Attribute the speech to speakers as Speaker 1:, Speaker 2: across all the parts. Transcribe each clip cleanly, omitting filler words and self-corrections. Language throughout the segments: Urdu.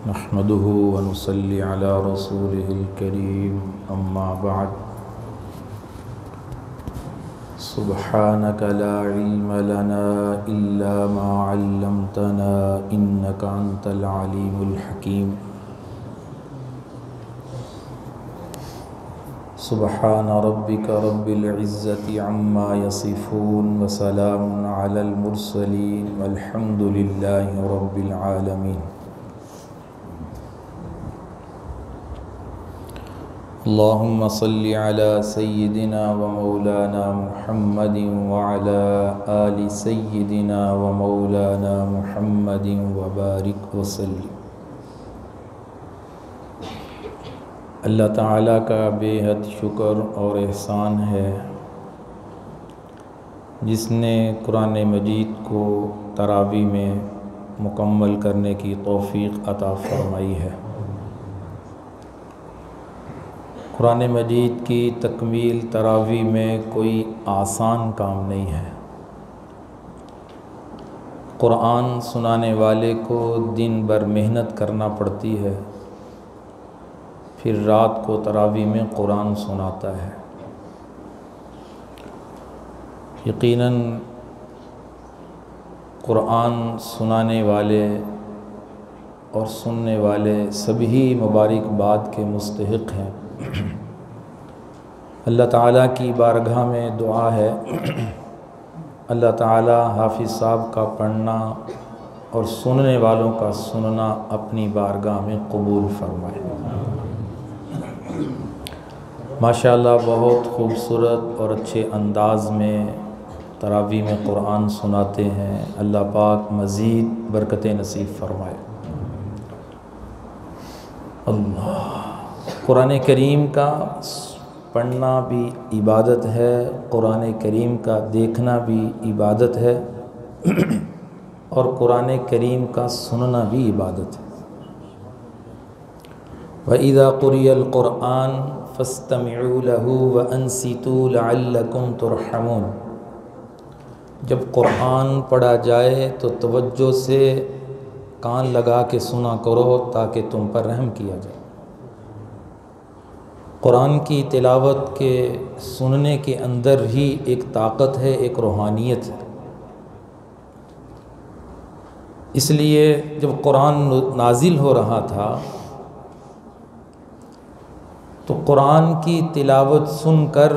Speaker 1: نحمده ونصلي على رسوله الكريم أما بعد سبحانك لا علم لنا إلا ما علمتنا إنك أنت العليم الحكيم سبحان ربك رب العزة عما يصفون وسلام على المرسلين والحمد لله رب العالمين اللهم صل على سيدنا ومولانا محمد وعلى آل سيدنا ومولانا محمد وبارك وسلم۔ اللہ تعالیٰ کا بے حد شکر اور احسان ہے جس نے قرآن مجید کو تراویح میں مکمل کرنے کی توفیق عطا فرمائی ہے۔ قرآن مجید کی تکمیل تراویح میں کوئی آسان کام نہیں ہے۔ قرآن سنانے والے کو دن بھر محنت کرنا پڑتی ہے، پھر رات کو تراویح میں قرآن سناتا ہے۔ یقیناً قرآن سنانے والے اور سننے والے سبھی مبارکباد کے مستحق ہیں۔ اللہ تعالیٰ کی بارگاہ میں دعا ہے اللہ تعالیٰ حافظ صاحب کا پڑھنا اور سننے والوں کا سننا اپنی بارگاہ میں قبول فرمائے۔ ماشاءاللہ بہت خوبصورت اور اچھے انداز میں تراویح میں قرآن سناتے ہیں۔ اللہ پاک مزید برکتیں نصیب فرمائے۔ اللہ، قرآن کریم کا پڑھنا بھی عبادت ہے، قرآن کریم کا دیکھنا بھی عبادت ہے، اور قرآن کریم کا سننا بھی عبادت ہے۔ وَإِذَا قُرِئَ الْقُرْآنُ فَاسْتَمِعُوا لَهُ وَأَنصِتُوا لَعَلَّكُمْ تُرْحَمُونَ۔ جب قرآن پڑھا جائے تو توجہ سے کان لگا کے سنا کرو تاکہ تم پر رحم کیا جائے۔ قرآن کی تلاوت کے سننے کے اندر ہی ایک طاقت ہے، ایک روحانیت ہے۔ اس لیے جب قرآن نازل ہو رہا تھا تو قرآن کی تلاوت سن کر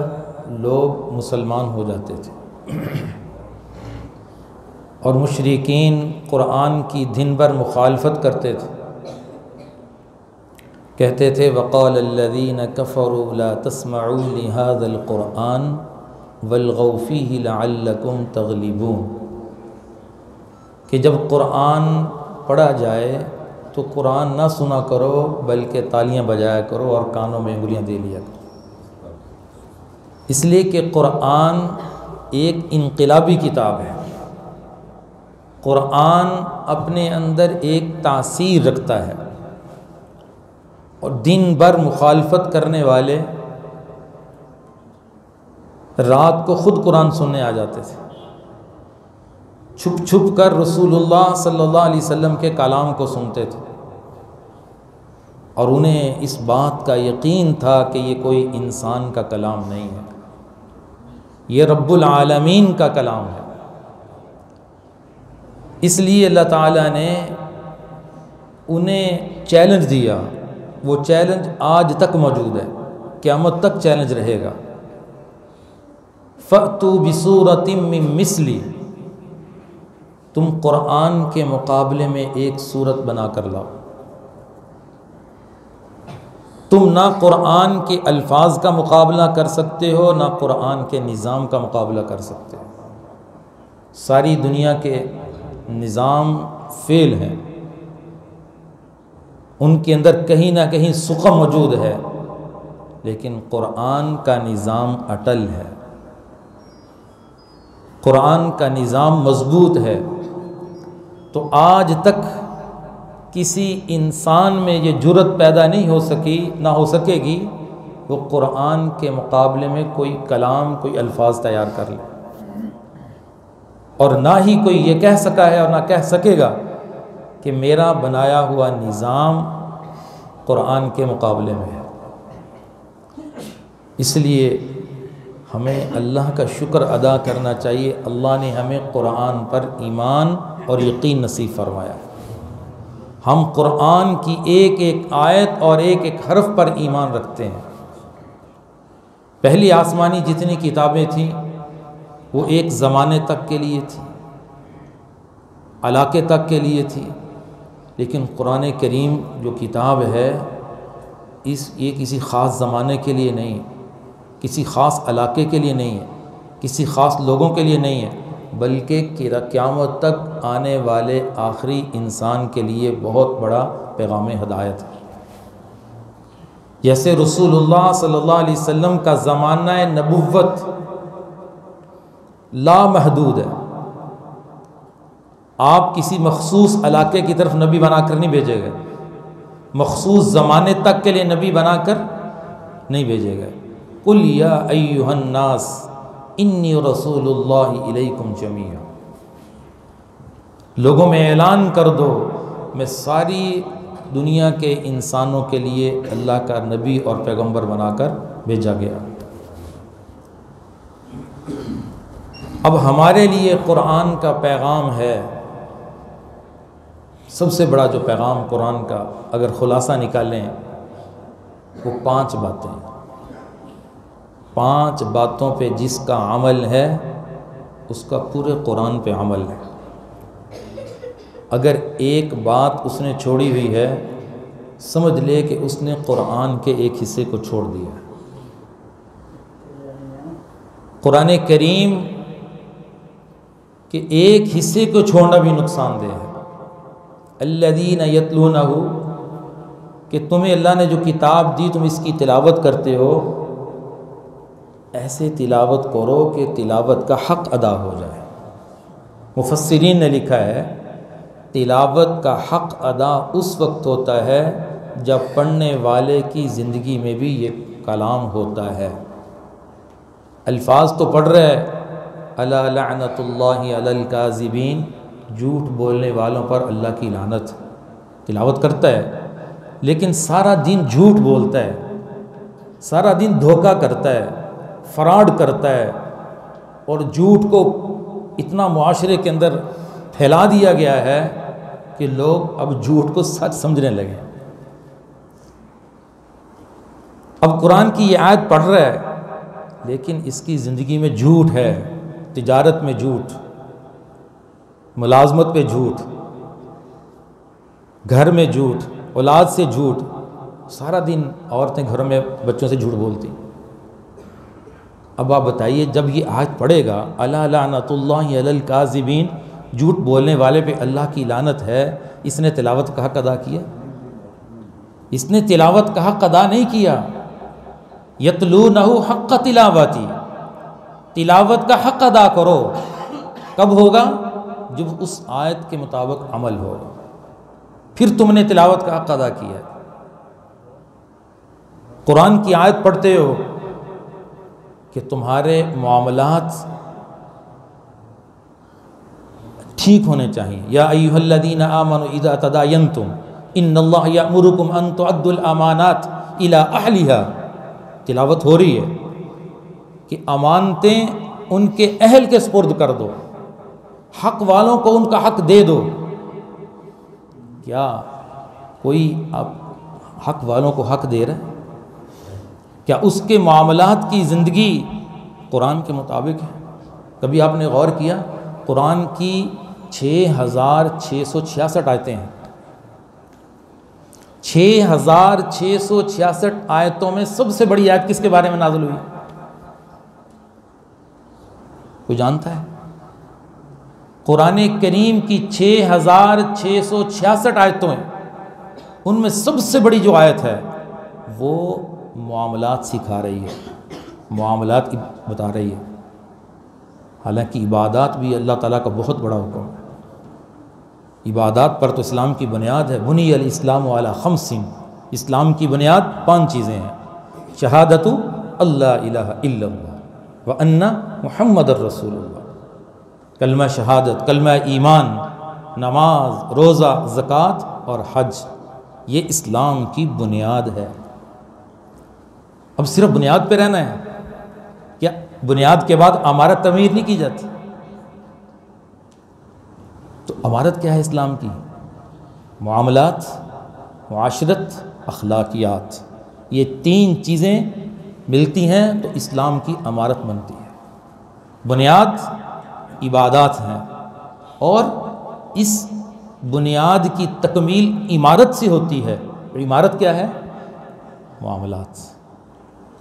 Speaker 1: لوگ مسلمان ہو جاتے تھے، اور مشرکین قرآن کی دن بھر مخالفت کرتے تھے، کہتے تھے وَقَالَ الَّذِينَ كَفَرُوا لَا تَسْمَعُوا لِهَذَا الْقُرْآنِ وَالْغَوْا فِيهِ لَعَلَّكُمْ تَغْلِبُونَ کہ جب قرآن پڑھا جائے تو قرآن نہ سنا کرو بلکہ تالیاں بجایا کرو اور کانوں میں انگلیاں دے لیا کرو، اس لیے کہ قرآن ایک انقلابی کتاب ہے۔ قرآن اپنے اندر ایک تاثیر رکھتا ہے، اور دن بھر مخالفت کرنے والے رات کو خود قرآن سننے آ جاتے تھے، چھپ چھپ کر رسول اللہ صلی اللہ علیہ وسلم کے کلام کو سنتے تھے، اور انہیں اس بات کا یقین تھا کہ یہ کوئی انسان کا کلام نہیں ہے، یہ رب العالمین کا کلام ہے۔ اس لیے اللہ تعالیٰ نے انہیں چیلنج دیا، وہ چیلنج آج تک موجود ہے، قیامت تک چیلنج رہے گا۔ فَأْتُوا بِسُورَةٍ مِّن مِّثْلِهِ، تم قرآن کے مقابلے میں ایک سورت بنا کر لاؤ۔ تم نہ قرآن کے الفاظ کا مقابلہ کر سکتے ہو، نہ قرآن کے نظام کا مقابلہ کر سکتے ہو۔ ساری دنیا کے نظام فیل ہیں، ان کے اندر کہیں نہ کہیں سقم موجود ہے، لیکن قرآن کا نظام اٹل ہے، قرآن کا نظام مضبوط ہے۔ تو آج تک کسی انسان میں یہ جرأت پیدا نہیں ہو سکی، نہ ہو سکے گی وہ قرآن کے مقابلے میں کوئی کلام، کوئی الفاظ تیار کر لے، اور نہ ہی کوئی یہ کہہ سکا ہے اور نہ کہہ سکے گا کہ میرا بنایا ہوا نظام قرآن کے مقابلے میں ہے۔ اس لیے ہمیں اللہ کا شکر ادا کرنا چاہیے، اللہ نے ہمیں قرآن پر ایمان اور یقین نصیب فرمایا۔ ہم قرآن کی ایک ایک آیت اور ایک ایک حرف پر ایمان رکھتے ہیں۔ پہلی آسمانی جتنی کتابیں تھیں وہ ایک زمانے تک کے لیے تھی، علاقے تک کے لیے تھی، لیکن قرآن کریم جو کتاب ہے یہ کسی خاص زمانے کے لیے نہیں، کسی خاص علاقے کے لیے نہیں ہے، کسی خاص لوگوں کے لیے نہیں ہے، بلکہ قیامت تک آنے والے آخری انسان کے لیے بہت بڑا پیغام ہدایت ہے۔ جیسے رسول اللہ صلی اللہ علیہ وسلم کا زمانہ نبوت لامحدود ہے، آپ کسی مخصوص علاقے کی طرف نبی بنا کر نہیں بھیجے گئے، مخصوص زمانے تک کے لیے نبی بنا کر نہیں بھیجے گئے۔ قُلْ يَا أَيُّهَا النَّاسِ إِنِّي رَسُولُ اللَّهِ إِلَيْكُمْ جَمِيعًا، لوگوں میں اعلان کر دو میں ساری دنیا کے انسانوں کے لیے اللہ کا نبی اور پیغمبر بنا کر بھیجا گیا۔ اب ہمارے لیے قرآن کا پیغام ہے، سب سے بڑا جو پیغام قرآن کا اگر خلاصہ نکالیں وہ 5 باتیں ہیں۔ 5 باتوں پہ جس کا عمل ہے اس کا پورے قرآن پہ عمل ہے۔ اگر ایک بات اس نے چھوڑی ہوئی ہے سمجھ لے کہ اس نے قرآن کے ایک حصے کو چھوڑ دیا ہے۔ قرآن کریم کے ایک حصے کو چھوڑنا بھی نقصان دہ ہے۔ الذین یتلونہ، کہ تمہیں اللہ نے جو کتاب دی تم اس کی تلاوت کرتے ہو، ایسے تلاوت کرو کہ تلاوت کا حق ادا ہو جائے۔ مفسرین نے لکھا ہے تلاوت کا حق ادا اس وقت ہوتا ہے جب پڑھنے والے کی زندگی میں بھی یہ کلام ہوتا ہے۔ الفاظ تو پڑھ رہے الا لعنت اللہ علی الکاذبین، جھوٹ بولنے والوں پر اللہ کی لعنت، تلاوت کرتا ہے لیکن سارا دن جھوٹ بولتا ہے، سارا دن دھوکہ کرتا ہے، فراڈ کرتا ہے، اور جھوٹ کو اتنا معاشرے کے اندر پھیلا دیا گیا ہے کہ لوگ اب جھوٹ کو سچ سمجھنے لگے۔ اب قرآن کی یہ آیت پڑھ رہا ہے لیکن اس کی زندگی میں جھوٹ ہے، تجارت میں جھوٹ، ملازمت پہ جھوٹ، گھر میں جھوٹ، اولاد سے جھوٹ، سارا دن عورتیں گھروں میں بچوں سے جھوٹ بولتی۔ اب آپ بتائیے جب یہ آیت پڑھے گا الا لعنت اللہ علی الکاذبین، جھوٹ بولنے والے پہ اللہ کی لعنت ہے، اس نے تلاوت کا حق ادا کیا؟ اس نے تلاوت کا حق ادا نہیں کیا۔ یتلونہ حق تلاوتی، تلاوت کا حق ادا کرو، کب ہوگا؟ جب اس آیت کے مطابق عمل ہوگا، پھر تم نے تلاوت کا حق ادا کیا۔ قرآن کی آیت پڑھتے ہو کہ تمہارے معاملات ٹھیک ہونے چاہیے۔ یا ایھا الذین آمنوا اذا تداینتم ان اللہ یأمرکم ان تؤدوا الامانات الی اہلھا، تلاوت ہو رہی ہے کہ امانتیں ان کے اہل کے سپرد کر دو، حق والوں کو ان کا حق دے دو۔ کیا کوئی اب حق والوں کو حق دے رہا ہے؟ کیا اس کے معاملات کی زندگی قرآن کے مطابق ہے؟ کبھی آپ نے غور کیا قرآن کی 6666 آیتیں ہیں، 6666 آیتوں میں سب سے بڑی آیت کس کے بارے میں نازل ہوئی؟ کوئی جانتا ہے؟ قرآن کریم کی 6666 آیتوں ہیں، ان میں سب سے بڑی جو آیت ہے وہ معاملات سکھا رہی ہے، معاملات کی بتا رہی ہے۔ حالانکہ عبادات بھی اللہ تعالیٰ کا بہت بڑا حکم ہے، عبادات پر تو اسلام کی بنیاد ہے۔ بنی الاسلام علی 5، اسلام کی بنیاد 5 چیزیں ہیں: شہادت اللہ الہ الا اللہ وان محمد الرسول اللہ، کلمہ شہادت، کلمہ ایمان نماز، روزہ، زکوٰۃ اور حج، یہ اسلام کی بنیاد ہے۔ اب صرف بنیاد پہ رہنا ہے کیا؟ بنیاد کے بعد عمارت تعمیر نہیں کی جاتی؟ تو عمارت کیا ہے اسلام کی؟ معاملات، معاشرت، اخلاقیات، یہ تین چیزیں ملتی ہیں تو اسلام کی عمارت بنتی ہے۔ بنیاد عبادات ہیں، اور اس بنیاد کی تکمیل عمارت سے ہوتی ہے۔ عمارت کیا ہے؟ معاملات،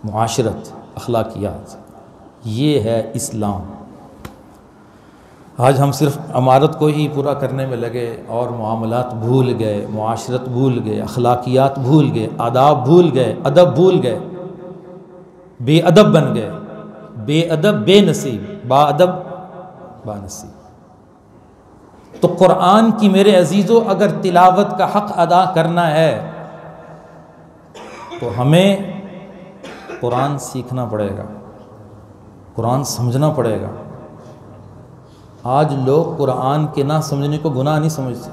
Speaker 1: معاشرت، اخلاقیات، یہ ہے اسلام۔ آج ہم صرف عمارت کو ہی پورا کرنے میں لگے اور معاملات بھول گئے، معاشرت بھول گئے، اخلاقیات بھول گئے، آداب بھول گئے، ادب بھول گئے، بے ادب بن گئے۔ بے ادب بے نصیب، با ادب با نصیب۔ تو قرآن کی میرے عزیزو اگر تلاوت کا حق ادا کرنا ہے تو ہمیں قرآن سیکھنا پڑے گا، قرآن سمجھنا پڑے گا۔ آج لوگ قرآن کے نہ سمجھنے کو گناہ نہیں سمجھتے۔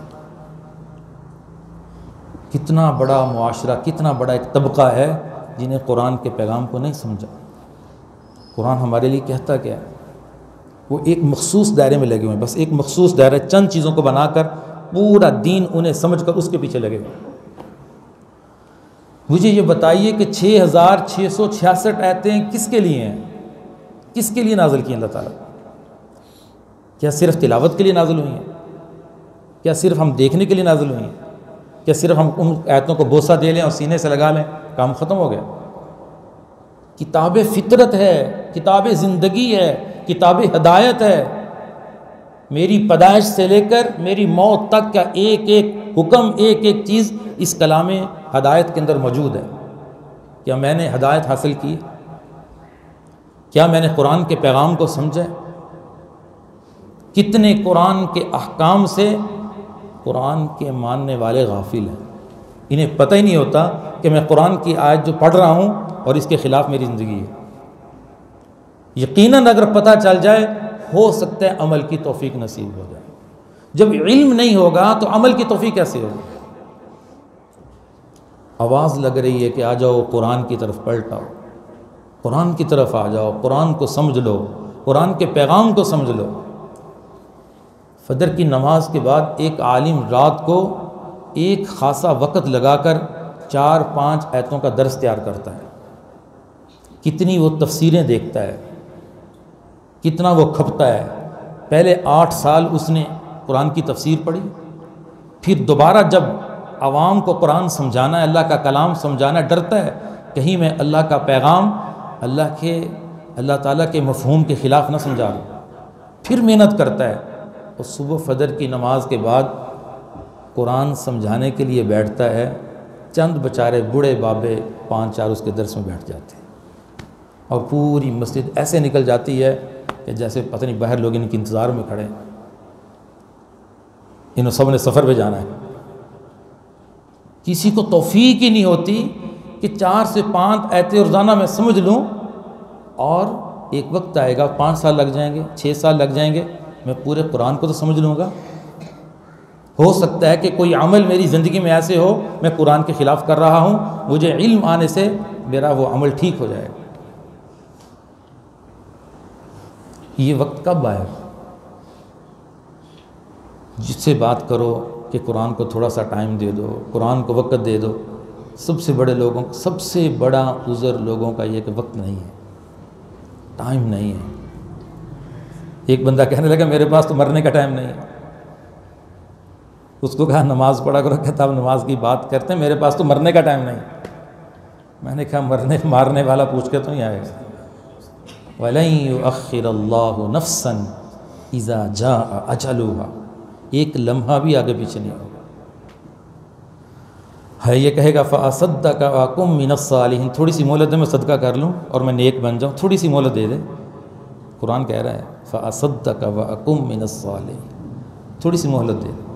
Speaker 1: کتنا بڑا معاشرہ، کتنا بڑا ایک طبقہ ہے جنہیں قرآن کے پیغام کو نہیں سمجھا۔ قرآن ہمارے لیے کہتا کیا ہے؟ وہ ایک مخصوص دائرے میں لگے ہوئے ہیں، بس ایک مخصوص دائرہ، چند چیزوں کو بنا کر پورا دین انہیں سمجھ کر اس کے پیچھے لگے ہوئے۔ مجھے یہ بتائیے کہ 6666 آیتیں کس کے لیے ہیں؟ کس کے لیے نازل کی اللہ تعالیٰ؟ کیا صرف تلاوت کے لیے نازل ہوئی ہیں؟ کیا صرف ہم دیکھنے کے لیے نازل ہوئی ہیں؟ کیا صرف ہم ان آیتوں کو بوسہ دے لیں اور سینے سے لگا لیں، کام ختم ہو گیا؟ کتاب فطرت ہے، کتاب زندگی ہے، کتاب ہدایت ہے۔ میری پیدائش سے لے کر میری موت تک کا ایک ایک حکم، ایک ایک چیز اس کلام ہدایت کے اندر موجود ہے۔ کیا میں نے ہدایت حاصل کی؟ کیا میں نے قرآن کے پیغام کو سمجھا؟ کتنے قرآن کے احکام سے قرآن کے ماننے والے غافل ہیں، انہیں پتہ ہی نہیں ہوتا کہ میں قرآن کی آیت جو پڑھ رہا ہوں اور اس کے خلاف میری زندگی ہے۔ یقیناً اگر پتہ چل جائے ہو سکتا ہے عمل کی توفیق نصیب ہو جائے۔ جب علم نہیں ہوگا تو عمل کی توفیق کیسے ہوگی؟ آواز لگ رہی ہے کہ آ جاؤ قرآن کی طرف پلٹ آؤ، قرآن کی طرف آ جاؤ، قرآن کو سمجھ لو، قرآن کے پیغام کو سمجھ لو۔ فجر کی نماز کے بعد ایک عالم رات کو ایک خاصا وقت لگا کر 4-5 آیتوں کا درس تیار کرتا ہے۔ کتنی وہ تفسیریں دیکھتا ہے، کتنا وہ کھپتا ہے۔ پہلے 8 سال اس نے قرآن کی تفسیر پڑھی، پھر دوبارہ جب عوام کو قرآن سمجھانا ہے، اللہ کا کلام سمجھانا ہے، ڈرتا ہے کہیں میں اللہ کا پیغام اللہ تعالیٰ کے مفہوم کے خلاف نہ سمجھا دوں۔ پھر محنت کرتا ہے اور صبح فجر کی نماز کے بعد قرآن سمجھانے کے لیے بیٹھتا ہے۔ چند بیچارے بوڑھے بابے 5-4 اس کے درس میں بیٹھ جاتے ہیں اور پوری مسجد ایسے نکل جاتی ہے کہ جیسے پتہ نہیں باہر لوگ ان کے انتظار میں کھڑے ہیں، انہوں سب نے سفر پہ جانا ہے۔ کسی کو توفیق ہی نہیں ہوتی کہ 4 سے 5 آیتیں روزانہ میں سمجھ لوں، اور ایک وقت آئے گا 5 سال لگ جائیں گے، 6 سال لگ جائیں گے، میں پورے قرآن کو تو سمجھ لوں گا۔ ہو سکتا ہے کہ کوئی عمل میری زندگی میں ایسے ہو میں قرآن کے خلاف کر رہا ہوں، مجھے علم آنے سے میرا وہ عمل ٹھیک ہو جائے گا۔ یہ وقت کب آئے؟ جس سے بات کرو کہ قرآن کو تھوڑا سا ٹائم دے دو، قرآن کو وقت دے دو، سب سے بڑا عذر لوگوں کا یہ کہ وقت نہیں ہے، ٹائم نہیں ہے۔ ایک بندہ کہنے لگا میرے پاس تو مرنے کا ٹائم نہیں ہے۔ اس کو کہا نماز پڑھا کرو، کہتا اب نماز کی بات کرتے ہیں، میرے پاس تو مرنے کا ٹائم نہیں۔ میں نے کہا مارنے والا پوچھ کے تو نہیں آئے گا۔ وَلَن يُؤَخِّرَ اللَّهُ نَفْسًا إِذَا جَاءَ أَجَلُهَا، ایک لمحہ بھی آگے پیچھے نہیں ہوگا۔ ہے یہ کہے گا فَأَصَدَّقَ وَأَكُن مِّنَ الصَّالِحِينَ، تھوڑی سی مہلت دے میں صدقہ کر لوں اور میں نیک بن جاؤں، تھوڑی سی مہلت دے دے۔ قرآن کہہ رہا ہے فَأَصَدَّقَ وَأَكُن مِّنَ الصَّالِحِينَ، تھوڑی سی مہلت دے دے۔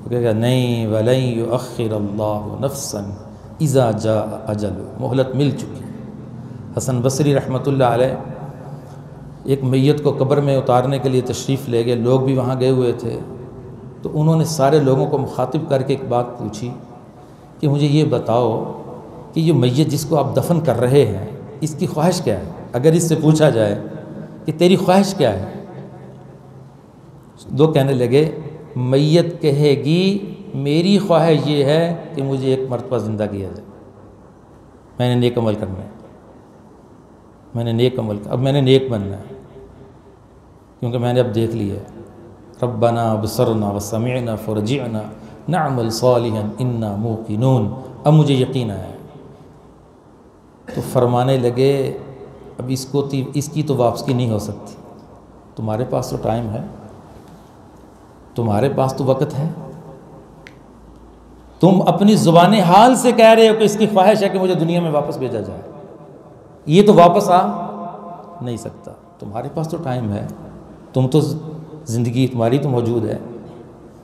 Speaker 1: وہ کہے گا نہیں، وَلَن يُؤَخِّرَ اللَّهُ نَفْسًا إِذَا جَاءَ أَجَلُهَا، مہلت مل چکی۔ حسن بصری رحمۃ اللہ علیہ ایک میت کو قبر میں اتارنے کے لیے تشریف لے گئے، لوگ بھی وہاں گئے ہوئے تھے، تو تو انہوں نے سارے لوگوں کو مخاطب کر کے ایک بات پوچھی کہ مجھے یہ بتاؤ کہ یہ میت جس کو آپ دفن کر رہے ہیں اس کی خواہش کیا ہے؟ اگر اس سے پوچھا جائے کہ تیری خواہش کیا ہے؟ دو کہنے لگے میت کہے گی میری خواہش یہ ہے کہ مجھے ایک مرتبہ زندہ کیا جائے، میں نے نیک عمل کرنا ہے، اب میں نے نیک بننا ہے، کیونکہ میں نے اب دیکھ لیا ہے ربنا ابصرنا وسمعنا فرجعنا نعمل صالحا انا موقنون، اب مجھے یقین آیا ہے۔ تو فرمانے لگے اب اس کی تو واپسی نہیں ہو سکتی، تمہارے پاس تو ٹائم ہے، تمہارے پاس تو وقت ہے، تم اپنی زبان حال سے کہہ رہے ہو کہ اس کی خواہش ہے کہ مجھے دنیا میں واپس بھیجا جائے، یہ تو واپس آ نہیں سکتا، تمہارے پاس تو ٹائم ہے، تم تو زندگی تمہاری تو موجود ہے،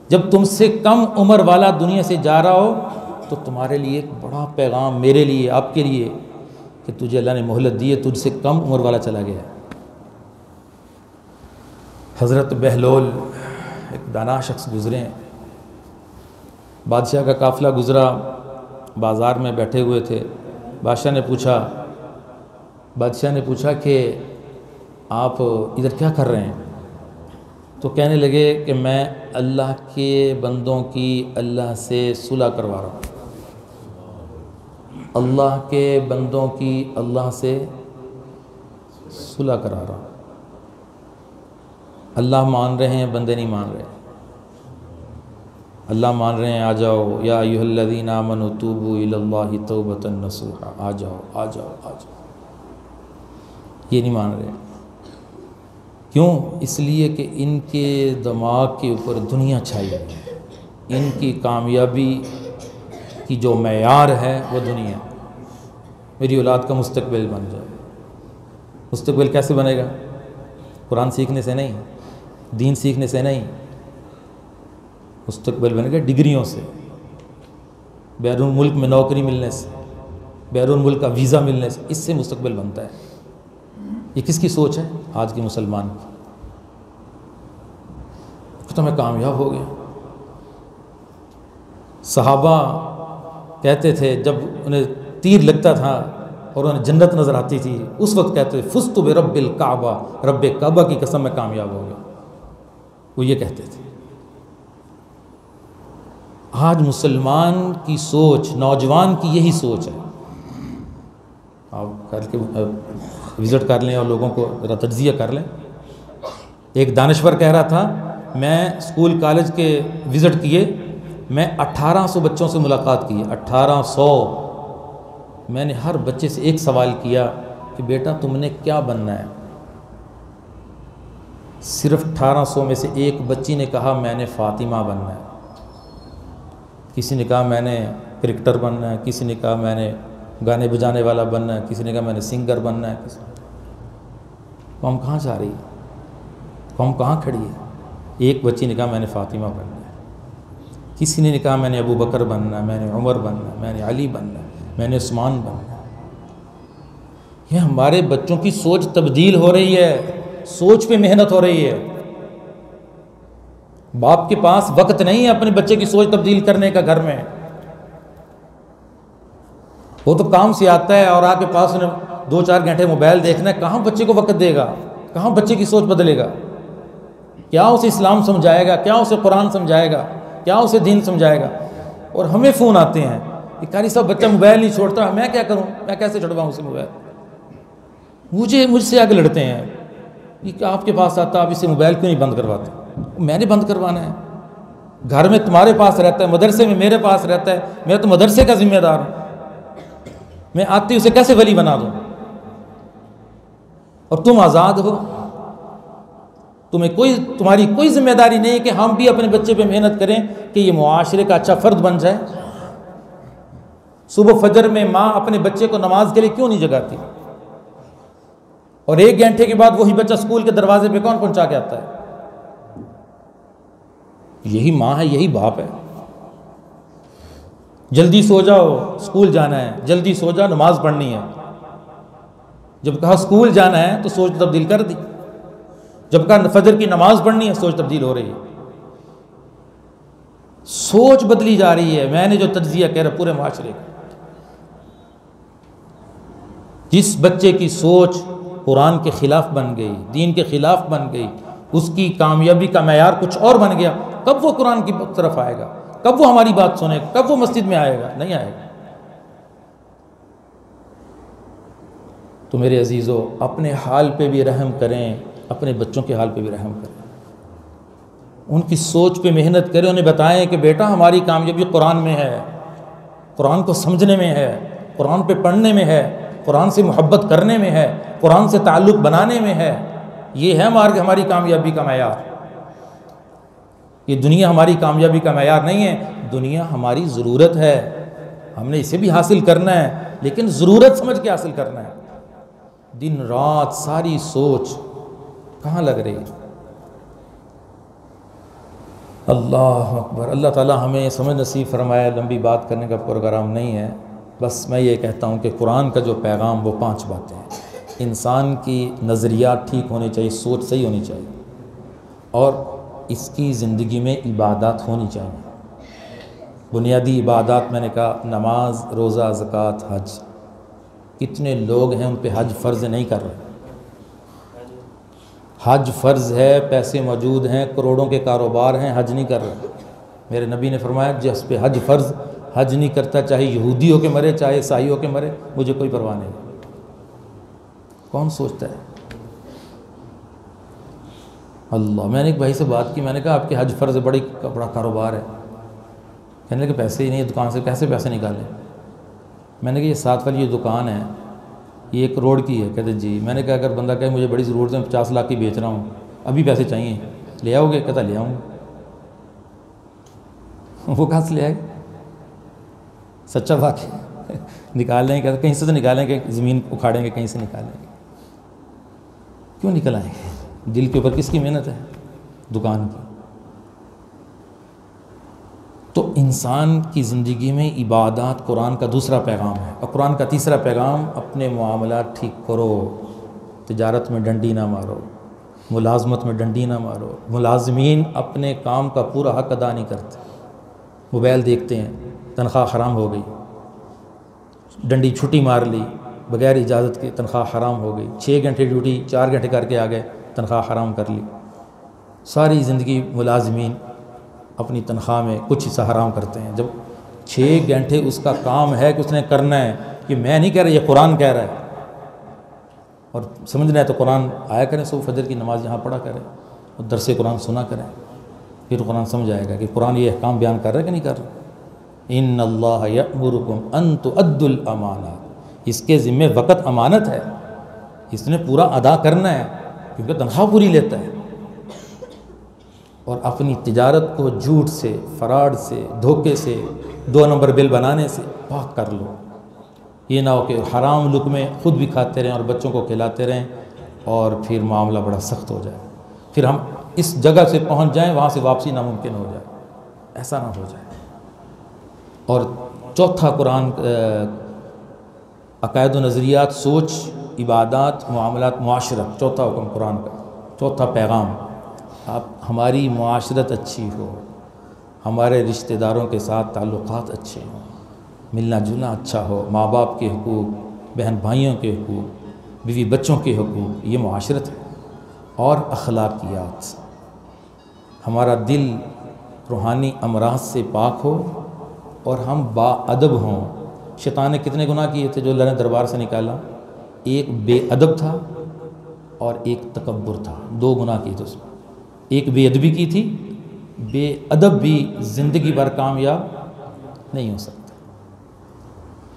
Speaker 1: جب تم سے کم عمر والا دنیا سے جا رہا ہو تو تمہارے لیے ایک بڑا پیغام میرے لیے، آپ کے لیے، کہ تجھے اللہ نے مہلت دی ہے، تجھ سے کم عمر والا چلا گیا ہے۔ حضرت بہلول ایک دانا شخص گزرے ہیں، بادشاہ کا قافلہ گزرا، بازار میں بیٹھے ہوئے تھے، بادشاہ نے پوچھا کہ آپ ادھر کیا کر رہے ہیں؟ تو کہنے لگے کہ میں اللہ کے بندوں کی اللہ سے صلح کروا رہا ہوں، اللہ کے بندوں کی اللہ سے صلح کرا رہا ہوں، اللہ مان رہے ہیں، بندے نہیں مان رہے، اللہ مان رہے ہیں آ جاؤ یا ایھا الذین آمنوا توبوا الی اللہ توبۃ نصوحا، آ جاؤ، یہ نہیں مان رہے۔ کیوں؟ اس لیے کہ ان کے دماغ کے اوپر دنیا چھائی ہوئی ہے، ان کی کامیابی کی جو معیار ہے وہ دنیا، میری اولاد کا مستقبل بن جائے۔ مستقبل کیسے بنے گا؟ قرآن سیکھنے سے نہیں، دین سیکھنے سے نہیں، مستقبل بنے گا ڈگریوں سے، بیرون ملک میں نوکری ملنے سے، بیرون ملک کا ویزا ملنے سے، اس سے مستقبل بنتا ہے۔ یہ کس کی سوچ ہے؟ آج کے مسلمان کی۔ تو میں کامیاب ہو گیا۔ صحابہ کہتے تھے جب انہیں تیر لگتا تھا اور انہیں جنت نظر آتی تھی، اس وقت کہتے تھے فزت برب الکعبہ، رب کعبہ کی قسم میں کامیاب ہو گیا، وہ یہ کہتے تھے۔ آج مسلمان کی سوچ، نوجوان کی یہی سوچ ہے۔ آپ کر کے وزٹ کر لیں اور لوگوں کو ذرا تجزیہ کر لیں۔ ایک دانشور کہہ رہا تھا میں اسکول کالج کے وزٹ کیے، میں 1800 بچوں سے ملاقات کی، 1800۔ میں نے ہر بچے سے ایک سوال کیا کہ بیٹا تم نے کیا بننا ہے؟ صرف 1800 میں سے ایک بچی نے کہا میں نے فاطمہ بننا ہے، کسی نے کہا میں نے کرکٹر بننا ہے، کسی نے کہا میں نے گانے بجانے والا بننا ہے، کسی نے کہا میں نے سنگر بننا ہے۔ قوم کہاں جا رہی ہے؟ قوم کہاں کھڑی ہے؟ ایک بچی نے کہا میں نے فاطمہ بننا ہے، کسی نے کہا میں نے ابو بکر بننا ہے، میں نے عمر بننا ہے، میں نے علی بننا ہے، میں نے عثمان بننا ہے۔ یہ ہمارے بچوں کی سوچ تبدیل ہو رہی ہے، سوچ پہ محنت ہو رہی ہے۔ باپ کے پاس وقت نہیں ہے اپنے بچے کی سوچ تبدیل کرنے کا گھر میں، وہ تو کام سے آتا ہے اور آپ کے پاس انہیں 2-4 گھنٹے موبائل دیکھنا ہے، کہاں بچے کو وقت دے گا؟ کہاں بچے کی سوچ بدلے گا؟ کیا اسے اسلام سمجھائے گا؟ کیا اسے قرآن سمجھائے گا؟ کیا اسے دین سمجھائے گا؟ اور ہمیں فون آتے ہیں کہ قاری صاحب بچہ موبائل نہیں چھوڑتا، میں کیا کروں؟ میں کیسے چھڑواؤں اسے موبائل؟ مجھ سے آگے لڑتے ہیں کہ آپ کے پاس آتا آپ اسے موبائل کیوں نہیں بند کرواتے؟ میں نے بند کروانا ہے؟ گھر میں تمہارے پاس رہتا ہے، مدرسے میں میرے پاس رہتا ہے، میں تو مدرسے کا ذمہ دار ہوں، میں آتی اسے کیسے ولی بنا دوں؟ اور تم آزاد ہو، تمہاری کوئی ذمہ داری نہیں کہ ہم بھی اپنے بچے پہ محنت کریں کہ یہ معاشرے کا اچھا فرد بن جائے۔ صبح فجر میں ماں اپنے بچے کو نماز کے لیے کیوں نہیں جگاتی؟ اور 1 گھنٹے کے بعد وہی بچہ اسکول کے دروازے پہ کون پہنچا کے آتا ہے؟ یہی ماں ہے، یہی باپ ہے۔ جلدی سو جاؤ، اسکول جانا ہے، جلدی سو جاؤ، نماز پڑھنی ہے۔ جب کہا اسکول جانا ہے تو سوچ تبدیل کر دی، جب کہا فجر کی نماز پڑھنی ہے سوچ تبدیل ہو رہی ہے۔ سوچ بدلی جا رہی ہے. میں نے جو تجزیہ کہہ رہا پورے معاشرے کا، جس بچے کی سوچ قرآن کے خلاف بن گئی، دین کے خلاف بن گئی، اس کی کامیابی کا معیار کچھ اور بن گیا، کب وہ قرآن کی طرف آئے گا؟ کب وہ ہماری بات سنے گا؟ کب وہ مسجد میں آئے گا؟ نہیں آئے گا. تو میرے عزیزو، اپنے حال پہ بھی رحم کریں، اپنے بچوں کے حال پہ بھی رحم کریں، ان کی سوچ پہ محنت کریں، انہیں بتائیں کہ بیٹا ہماری کامیابی قرآن میں ہے، قرآن کو سمجھنے میں ہے، قرآن پہ پڑھنے میں ہے، قرآن سے محبت کرنے میں ہے، قرآن سے تعلق بنانے میں ہے. یہ ہے ہماری کامیابی کا معیار. یہ دنیا ہماری کامیابی کا معیار نہیں ہے. دنیا ہماری ضرورت ہے، ہم نے اسے بھی حاصل کرنا ہے، لیکن ضرورت سمجھ کے حاصل کرنا ہے. دن رات ساری سوچ کہاں لگ رہی ہے؟ اللہ اکبر. اللہ تعالی ہمیں سمجھ نصیب فرمائے. لمبی بات کرنے کا پروگرام نہیں ہے، بس میں یہ کہتا ہوں کہ قرآن کا جو پیغام وہ 5 باتیں ہیں. انسان کی نظریات ٹھیک ہونے چاہیے، سوچ صحیح ہونی چاہیے، اور اس کی زندگی میں عبادات ہونی چاہیے. بنیادی عبادات میں نے کہا نماز، روزہ، زکوٰۃ، حج. کتنے لوگ ہیں ان پہ حج فرض نہیں کر رہے. حج فرض ہے، پیسے موجود ہیں، کروڑوں کے کاروبار ہیں، حج نہیں کر رہے. میرے نبی نے فرمایا جس پہ حج فرض حج نہیں کرتا، چاہے یہودی ہو کے مرے، چاہے عیسائی ہو کے مرے، مجھے کوئی پرواہ نہیں. کون سوچتا ہے؟ اللہ. میں نے ایک بھائی سے بات کی، میں نے کہا آپ کے حج فرض بڑا کاروبار ہے. کہنے لگے پیسے ہی نہیں، دکان سے کیسے پیسے نکالیں؟ میں نے کہا یہ 7 والی یہ دکان ہے، یہ 1 کروڑ کی ہے. کہتے جی. میں نے کہا اگر بندہ کہے مجھے بڑی ضرورت ہے، 50 لاکھ کی بیچ رہا ہوں، ابھی پیسے چاہیے، لے آؤ گے؟ کہتا لے آؤں گا. وہ کہاں سے لے آئے؟ سچا بات ہے. نکال لیں گے، کہتے کہیں سے تو نکالیں گے، زمین اکھاڑیں گے کہیں سے نکالیں گے. کیوں نکل آئیں گے؟ دل کے اوپر کس کی محنت ہے؟ دکان کی. تو انسان کی زندگی میں عبادات قرآن کا دوسرا پیغام ہے. اور قرآن کا تیسرا پیغام اپنے معاملات ٹھیک کرو. تجارت میں ڈنڈی نہ مارو، ملازمت میں ڈنڈی نہ مارو. ملازمین اپنے کام کا پورا حق ادا نہیں کرتے. موبائل دیکھتے ہیں، تنخواہ حرام ہو گئی. ڈنڈی چھٹی مار لی بغیر اجازت کے، تنخواہ حرام ہو گئی. 6 گھنٹے ڈیوٹی 4 گھنٹے کر کے آ گئے، تنخواہ حرام کر لی. ساری زندگی ملازمین اپنی تنخواہ میں کچھ حصہ حرام کرتے ہیں. جب 6 گھنٹے اس کا کام ہے کہ اس نے کرنا ہے، کہ میں نہیں کہہ رہا، یہ قرآن کہہ رہا ہے. اور سمجھنا ہے تو قرآن آیا کریں، صبح فجر کی نماز یہاں پڑھا کریں، اور درس قرآن سنا کریں، پھر قرآن سمجھ آئے گا کہ قرآن یہ احکام بیان کر رہا ہے کہ نہیں کر رہا. ان اللہ یأمرکم ان تؤدوا الامانات. اس کے ذمہ وقت امانت ہے، اس نے پورا ادا کرنا ہے، کیونکہ تنخواہ پوری لیتا ہے. اور اپنی تجارت کو جھوٹ سے، فراڈ سے، دھوکے سے، 2 نمبر بل بنانے سے پاک کر لو. یہ نہ ہو کہ حرام لقمے خود بھی کھاتے رہیں اور بچوں کو کھلاتے رہیں، اور پھر معاملہ بڑا سخت ہو جائے، پھر ہم اس جگہ سے پہنچ جائیں وہاں سے واپسی ناممکن ہو جائے. ایسا نہ ہو جائے. اور چوتھا قرآن عقائد و نظریات، سوچ، عبادات، معاملات، معاشرت. چوتھا حکم قرآن کا، چوتھا پیغام. آپ ہماری معاشرت اچھی ہو، ہمارے رشتہ داروں کے ساتھ تعلقات اچھے ہوں، ملنا جلنا اچھا ہو، ماں باپ کے حقوق، بہن بھائیوں کے حقوق، بیوی بچوں کے حقوق، یہ معاشرت ہے. اور اخلاقیات. ہمارا دل روحانی امراض سے پاک ہو اور ہم با ادب ہوں. شیطان نے کتنے گناہ کیے تھے جو اللہ نے دربار سے نکالا؟ ایک بے ادب تھا اور ایک تکبر تھا. 2 گناہ کیے تھے اس میں. ایک بے ادبی کی تھی. بے ادب بھی زندگی بھر کامیاب نہیں ہو سکتا،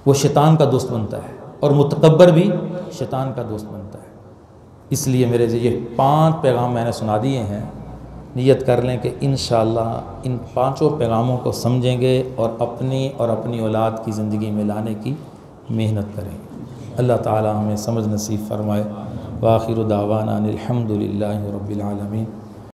Speaker 1: وہ شیطان کا دوست بنتا ہے. اور متکبر بھی شیطان کا دوست بنتا ہے. اس لیے میرے سے یہ 5 پیغام میں نے سنا دیے ہیں. نیت کر لیں کہ انشاءاللہ ان 5 پیغاموں کو سمجھیں گے اور اپنی اولاد کی زندگی میں لانے کی محنت کریں گے. اللہ تعالی ہمیں سمجھ نصیب فرمائے. وآخر دعوانا الحمد للہ رب العالمین.